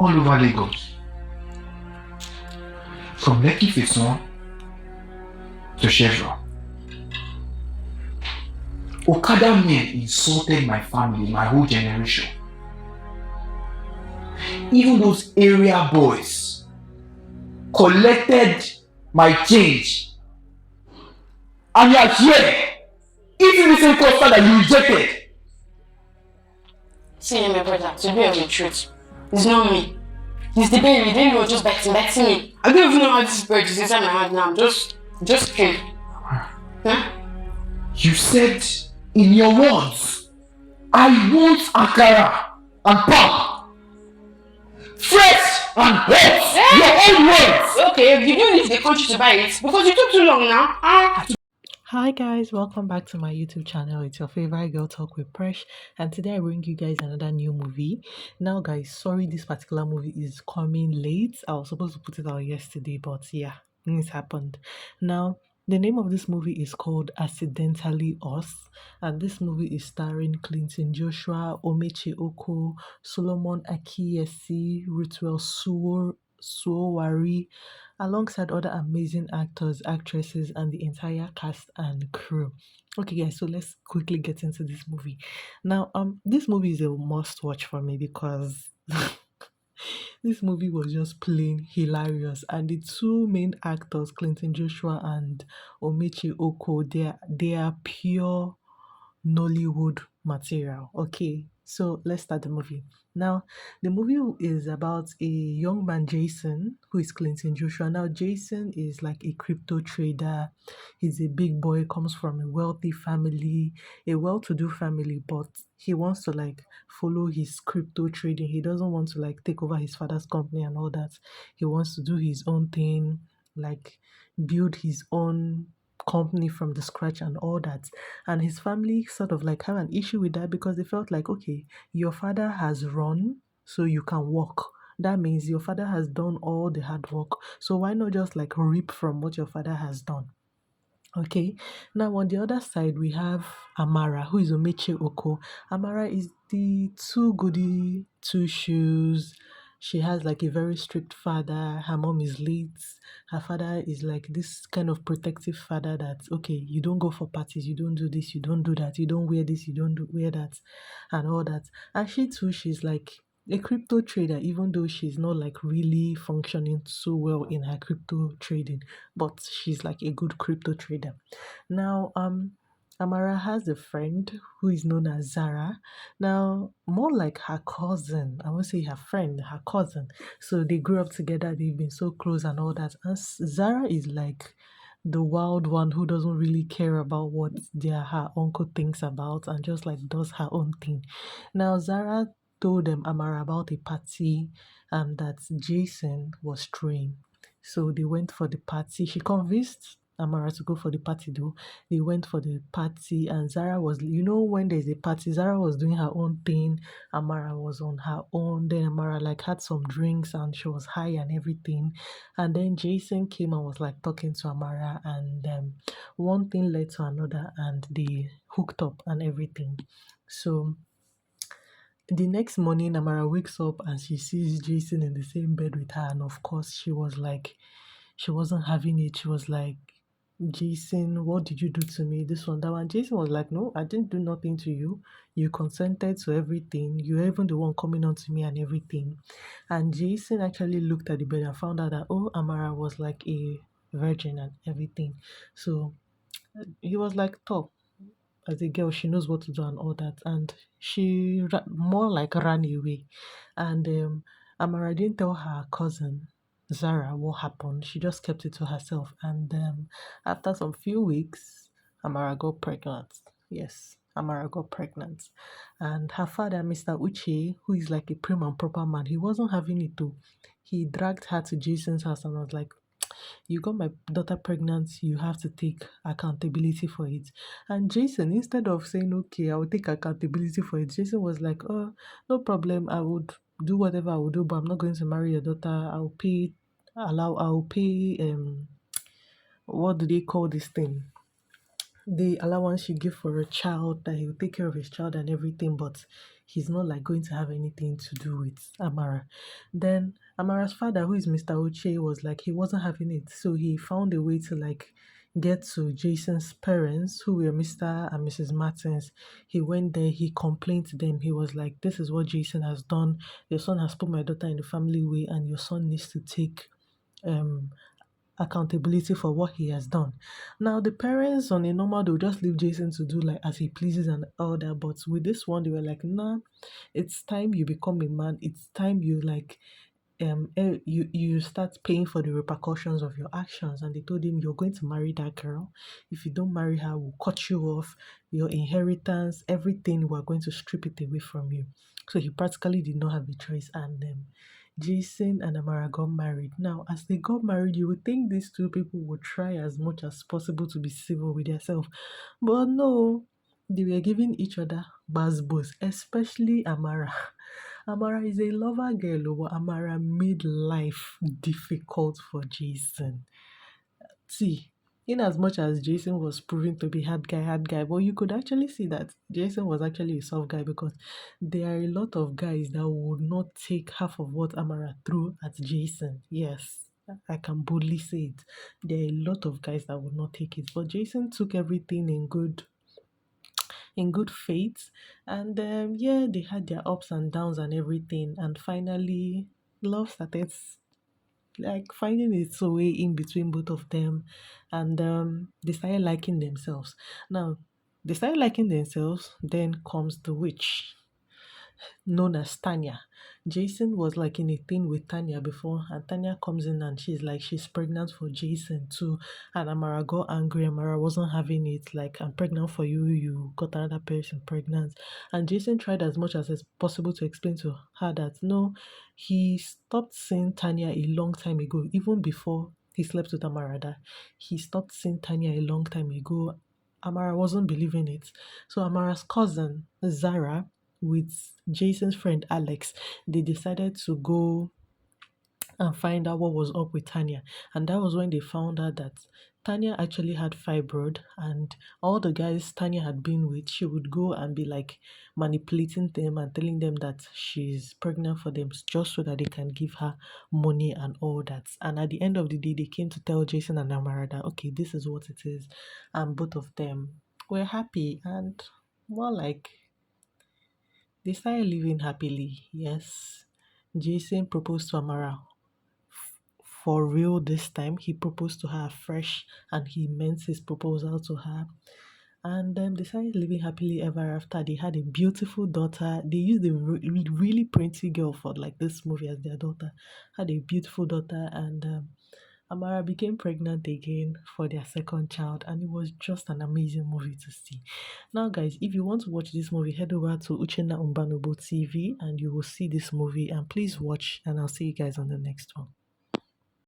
all over Lagos. From Lekki Feson to Chevron. Okada men insulted my family, my whole generation. Even those area boys collected my change. And you are here eating the same custard that you rejected. See, my brother, to be honest with the truth, it's not me. It's the baby. The baby was just biting me. I don't even know how this bird is inside my hand now. Just kill. Huh? You said in your words, I want akara and pap. Fresh and hot. Your own words. Okay, you don't leave the country to buy it because you took too long now. Hi guys, welcome back to my YouTube channel. It's your favorite girl talk with Presh, and today I bring you guys another new movie. Now guys, sorry this particular movie is coming late. I was supposed to put it out yesterday, but yeah, things happened. Now the name of this movie is called Accidentally Us, and this movie is starring Clinton Joshua, Omeche Oko, Solomon Akiyesi, Rutuel Suowari, alongside other amazing actors, actresses, and the entire cast and crew. Okay, guys, so let's quickly get into this movie. Now, this movie is a must watch for me because this movie was just plain hilarious, and the two main actors, Clinton Joshua and Omeche Oko, they are pure Nollywood material. Okay, so let's start the movie. Now, the movie is about a young man, Jason, who is Clinton Joshua. Now, Jason is like a crypto trader. He's a big boy, comes from a wealthy family, a well-to-do family, but he wants to like follow his crypto trading. He doesn't want to like take over his father's company and all that. He wants to do his own thing, like build his own company from the scratch and all that. And his family sort of like have an issue with that because they felt like, okay, your father has run, so you can walk. That means your father has done all the hard work, so why not just like reap from what your father has done? Okay, now on the other side, we have Amara, who is Omeche Oko. Amara is the too goody two shoes. She has like a very strict father. Her mom is late. Her father is like this kind of protective father that, okay, you don't go for parties, you don't do this, you don't do that, you don't wear this, you don't wear that, and all that. And she too, she's like a crypto trader, even though she's not like really functioning so well in her crypto trading, but she's like a good crypto trader. Now, Amara has a friend who is known as Zara. Now, more like her cousin. I won't say her friend, her cousin. So they grew up together, they've been so close and all that. And Zara is like the wild one who doesn't really care about what her uncle thinks about and just like does her own thing. Now, Zara told Amara about a party that Jason was throwing. So they went for the party. She convinced Amara to go for the party though. They went for the party and Zara was, when there's a party, Zara was doing her own thing. Amara was on her own. Then Amara like had some drinks and she was high and everything. And then Jason came and was like talking to Amara, and one thing led to another and they hooked up and everything. So the next morning, Amara wakes up and she sees Jason in the same bed with her. And of course, she was like, she wasn't having it. She was like, Jason, what did you do to me? This one, that one. Jason was like, no, I didn't do nothing to you. You consented to everything. You're even the one coming on to me and everything. And Jason actually looked at the bed and found out that, oh, Amara was like a virgin and everything. So he was like, top. As a girl, she knows what to do and all that. And she more like ran away. And Amara didn't tell her cousin Zara what happened. She just kept it to herself. And after some few weeks, Amara got pregnant. Yes, Amara got pregnant. And her father, Mr. Uche, who is like a prim and proper man, he wasn't having it too. He dragged her to Jason's house and was like, you got my daughter pregnant, you have to take accountability for it. And Jason, instead of saying, okay, I will take accountability for it, Jason was like, oh, no problem, I would do whatever I would do, but I'm not going to marry your daughter. I'll pay, what do they call this thing? the allowance she give for a child, that he will take care of his child and everything, but he's not like going to have anything to do with Amara. Then Amara's father, who is Mr. Oche, was like he wasn't having it, so he found a way to like get to Jason's parents, who were Mr. and Mrs. Martins. He went there, he complained to them. He was like, "This is what Jason has done. Your son has put my daughter in the family way, and your son needs to take um accountability for what he has done." Now, the parents on a normal, they'll just leave Jason to do like as he pleases and all that. But with this one, they were like, nah, it's time you become a man. It's time you like you start paying for the repercussions of your actions. And they told him, you're going to marry that girl. If you don't marry her, we'll cut you off your inheritance, everything. We're going to strip it away from you. So he practically did not have a choice. And Jason and Amara got married. Now, as they got married, you would think these two people would try as much as possible to be civil with themselves, but no, they were giving each other buzz, especially Amara. Amara is a lover girl, but Amara made life difficult for Jason. See, in as much as Jason was proving to be hard guy, but you could actually see that Jason was actually a soft guy, because there are a lot of guys that would not take half of what Amara threw at Jason. Yes, I can boldly say it. There are a lot of guys that would not take it, but Jason took everything in good faith, and yeah, they had their ups and downs and everything, and finally love started like finding its way in between both of them, and they started liking themselves. Now, they started liking themselves, then comes the witch known as Tanya. Jason was like in a thing with Tanya before, and Tanya comes in and she's like she's pregnant for Jason too. And Amara got angry. Amara wasn't having it. Like, I'm pregnant for you. You got another person pregnant. And Jason tried as much as it's possible to explain to her that no, he stopped seeing Tanya a long time ago, even before he slept with Amara. That he stopped seeing Tanya a long time ago. Amara wasn't believing it. So Amara's cousin, Zara, with Jason's friend Alex, they decided to go and find out what was up with Tanya. And that was when they found out that Tanya actually had fibroid, and all the guys Tanya had been with, she would go and be like manipulating them and telling them that she's pregnant for them just so that they can give her money and all that. And at the end of the day, they came to tell Jason and Amara that, okay, this is what it is. And both of them were happy and more like they started living happily. Yes. Jason proposed to Amara for real this time. He proposed to her fresh, and he meant his proposal to her. And they started living happily ever after. They had a beautiful daughter. They used a really pretty girl for like this movie as their daughter. Had a beautiful daughter, and Amara became pregnant again for their second child, and it was just an amazing movie to see. Now, guys, if you want to watch this movie, head over to Uchenna Umbanobo TV and you will see this movie. And please watch, and I'll see you guys on the next one.